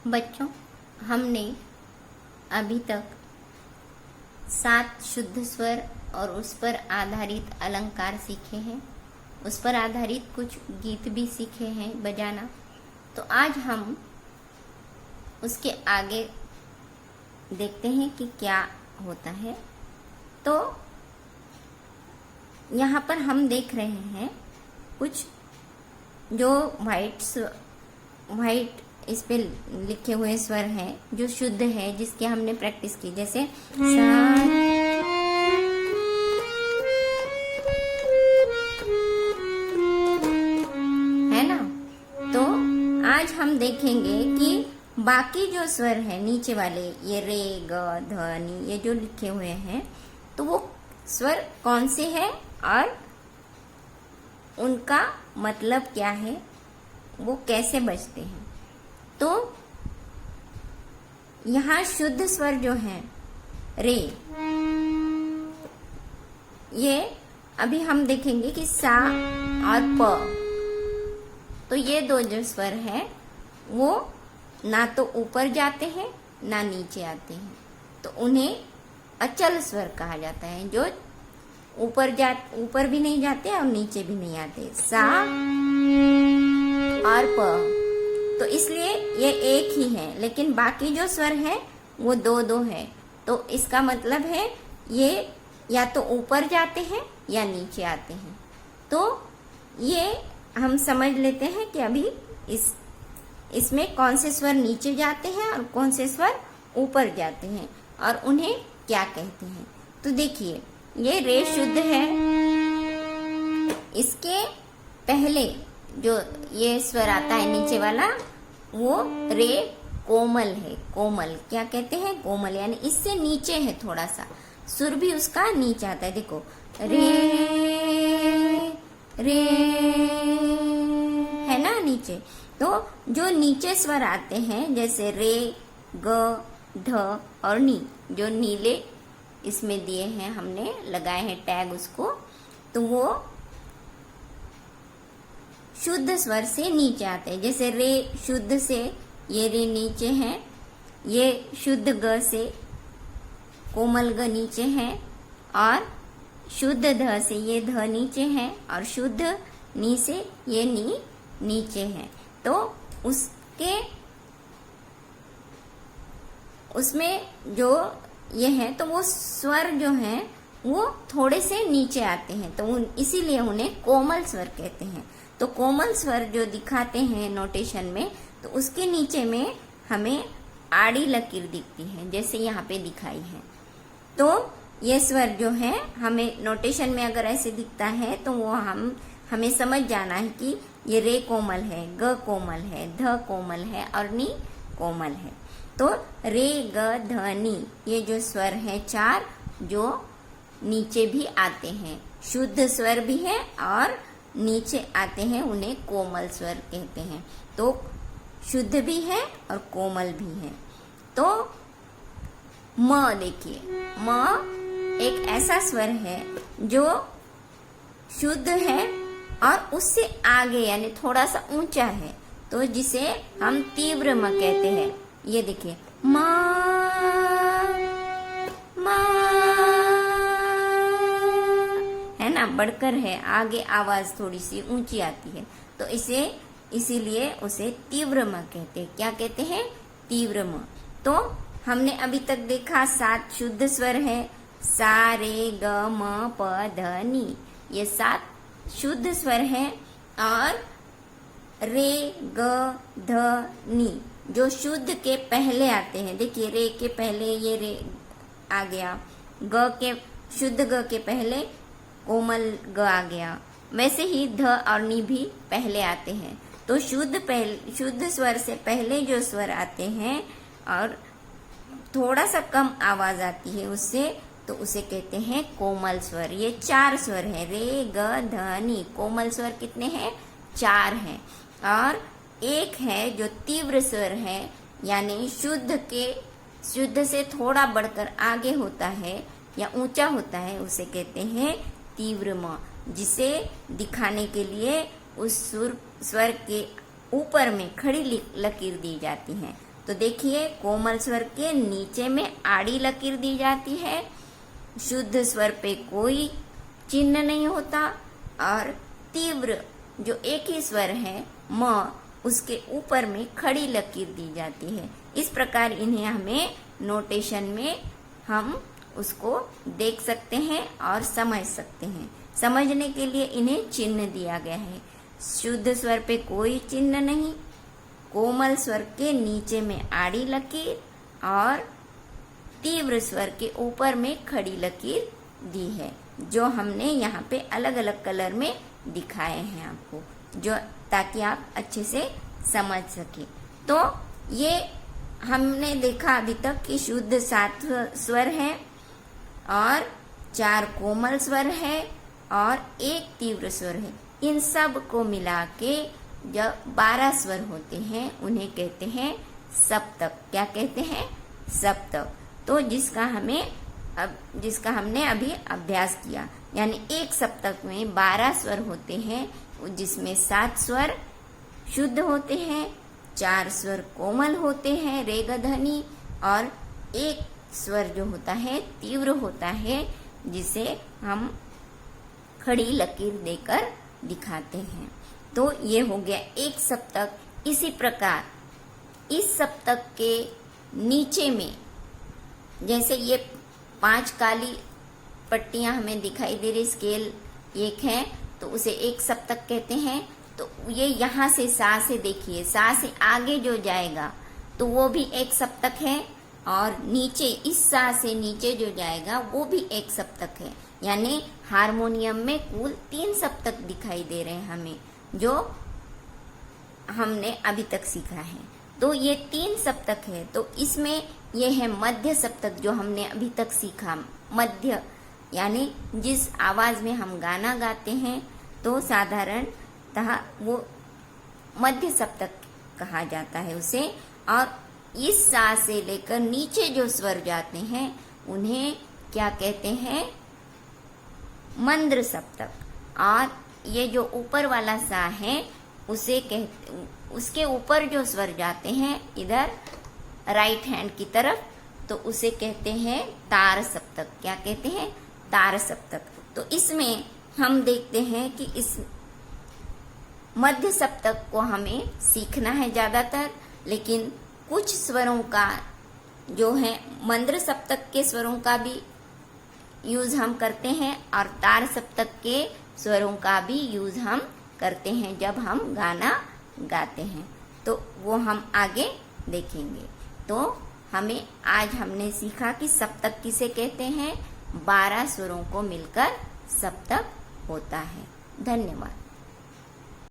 बच्चों, हमने अभी तक 7 शुद्ध स्वर और उस पर आधारित अलंकार सीखे हैं। उस पर आधारित कुछ गीत भी सीखे हैं बजाना। तो आज हम उसके आगे देखते हैं कि क्या होता है। तो यहाँ पर हम देख रहे हैं कुछ जो वाइट इस पे लिखे हुए स्वर हैं जो शुद्ध है, जिसकी हमने प्रैक्टिस की, जैसे सा, है ना। तो आज हम देखेंगे कि बाकी जो स्वर है नीचे वाले, ये रे ग ध नी, ये जो लिखे हुए हैं, तो वो स्वर कौन से हैं और उनका मतलब क्या है, वो कैसे बजते हैं। तो यहाँ शुद्ध स्वर जो है रे, ये अभी हम देखेंगे कि सा और प, तो ये दो जो स्वर है वो ना तो ऊपर जाते हैं ना नीचे आते हैं, तो उन्हें अचल स्वर कहा जाता है, जो ऊपर भी नहीं जाते और नीचे भी नहीं आते। सा और प, तो इसलिए ये एक ही है, लेकिन बाकी जो स्वर है वो दो है। तो इसका मतलब है ये या तो ऊपर जाते हैं या नीचे आते हैं। तो ये हम समझ लेते हैं कि अभी इसमें कौन से स्वर नीचे जाते हैं और कौन से स्वर ऊपर जाते हैं और उन्हें क्या कहते हैं। तो देखिए, ये रे शुद्ध है। इसके पहले जो ये स्वर आता है नीचे वाला, वो रे कोमल है। कोमल क्या कहते हैं? कोमल, यानी इससे नीचे है थोड़ा सा, सुर भी उसका नीचे आता है। देखो, रे रे है ना नीचे। तो जो नीचे स्वर आते हैं, जैसे रे ग ध और नी, जो नीले इसमें दिए हैं, हमने लगाए हैं टैग उसको, तो वो शुद्ध स्वर से नीचे आते हैं। जैसे रे शुद्ध से ये रे नीचे है, ये शुद्ध ग से कोमल ग नीचे है, और शुद्ध ध से ये ध नीचे है, और शुद्ध नी से ये नी नीचे है। तो उसमें जो ये है, तो वो स्वर जो हैं वो थोड़े से नीचे आते हैं, तो इसीलिए उन्हें कोमल स्वर कहते हैं। तो कोमल स्वर जो दिखाते हैं नोटेशन में, तो उसके नीचे में हमें आड़ी लकीर दिखती है, जैसे यहाँ पे दिखाई है। तो ये स्वर जो है हमें नोटेशन में अगर ऐसे दिखता है, तो वो हमें समझ जाना है कि ये रे कोमल है, ग कोमल है, ध कोमल है और नी कोमल है। तो रे ग ध नी, ये जो स्वर है 4, जो नीचे भी आते हैं, शुद्ध स्वर भी है और नीचे आते हैं, उन्हें कोमल स्वर कहते हैं। तो शुद्ध भी है और कोमल भी है। तो म देखिए, म एक ऐसा स्वर है जो शुद्ध है और उससे आगे यानी थोड़ा सा ऊंचा है, तो जिसे हम तीव्र म कहते हैं। ये देखिए, म है ना, बढ़कर है, आगे आवाज थोड़ी सी ऊंची आती है, तो इसीलिए उसे तीव्र म कहते हैं। क्या कहते हैं? तीव्र म। तो हमने अभी तक देखा 7 शुद्ध स्वर है, सा रे ग म प ध नी, ये 7 शुद्ध स्वर है। और रे ग ध नी जो शुद्ध के पहले आते हैं, देखिए रे के पहले ये रे आ गया, शुद्ध ग के पहले कोमल ग आ गया, वैसे ही ध और नी भी पहले आते हैं। तो शुद्ध स्वर से पहले जो स्वर आते हैं और थोड़ा सा कम आवाज आती है उससे, तो उसे कहते हैं कोमल स्वर। ये 4 स्वर है, रे ग ध नी। कोमल स्वर कितने हैं? 4 हैं। और एक है जो तीव्र स्वर है, यानी शुद्ध से थोड़ा बढ़कर आगे होता है या ऊंचा होता है, उसे कहते हैं तीव्र म, जिसे दिखाने के लिए उस स्वर के ऊपर में खड़ी लकीर दी जाती है। तो देखिए कोमल स्वर के नीचे में आड़ी लकीर दी जाती है, शुद्ध स्वर पे कोई चिन्ह नहीं होता, और तीव्र जो एक ही स्वर है म, उसके ऊपर में खड़ी लकीर दी जाती है। इस प्रकार इन्हें हमें नोटेशन में हम उसको देख सकते हैं और समझ सकते हैं। समझने के लिए इन्हें चिन्ह दिया गया है। शुद्ध स्वर पे कोई चिन्ह नहीं, कोमल स्वर के नीचे में आड़ी लकीर और तीव्र स्वर के ऊपर में खड़ी लकीर दी है, जो हमने यहाँ पे अलग अलग कलर में दिखाए हैं आपको, जो ताकि आप अच्छे से समझ सके। तो ये हमने देखा अभी तक कि शुद्ध 7 स्वर है और 4 कोमल स्वर है और 1 तीव्र स्वर है। इन सब को मिला के जब 12 स्वर होते हैं उन्हें कहते हैं सप्तक। क्या कहते हैं? सप्तक। तो जिसका हमने अभी अभ्यास किया, यानी एक सप्तक में 12 स्वर होते हैं, जिसमें 7 स्वर शुद्ध होते हैं, 4 स्वर कोमल होते हैं रे ग ध नि, और 1 स्वर जो होता है तीव्र होता है, जिसे हम खड़ी लकीर देकर दिखाते हैं। तो ये हो गया एक सप्तक। इसी प्रकार इस सप्तक के नीचे में जैसे ये 5 काली पट्टियां हमें दिखाई दे रही, स्केल 1 है तो उसे एक सप्तक कहते हैं। तो ये यहाँ से सा से देखिए, सा से आगे जो जाएगा तो वो भी एक सप्तक है, और नीचे इस सा से नीचे जो जाएगा वो भी एक सप्तक है। यानी हारमोनियम में कुल 3 सप्तक दिखाई दे रहे हैं हमें, जो हमने अभी तक सीखा है। तो ये 3 सप्तक है। तो इसमें ये है मध्य सप्तक, जो हमने अभी तक सीखा। मध्य यानी जिस आवाज में हम गाना गाते हैं तो साधारणतः वो मध्य सप्तक कहा जाता है उसे। और इस सा से लेकर नीचे जो स्वर जाते हैं उन्हें क्या कहते हैं? मंद्र सप्तक। और ये जो ऊपर वाला सा है उसे उसके ऊपर जो स्वर जाते हैं इधर राइट हैंड की तरफ, तो उसे कहते हैं तार सप्तक। क्या कहते हैं? तार सप्तक। तो इसमें हम देखते हैं कि इस मध्य सप्तक को हमें सीखना है ज्यादातर, लेकिन कुछ स्वरों का जो है मंद्र सप्तक के स्वरों का भी यूज हम करते हैं, और तार सप्तक के स्वरों का भी यूज हम करते हैं जब हम गाना गाते हैं। तो वो हम आगे देखेंगे। तो आज हमने सीखा कि सप्तक किसे कहते हैं। 12 स्वरों को मिलकर सप्तक होता है। धन्यवाद।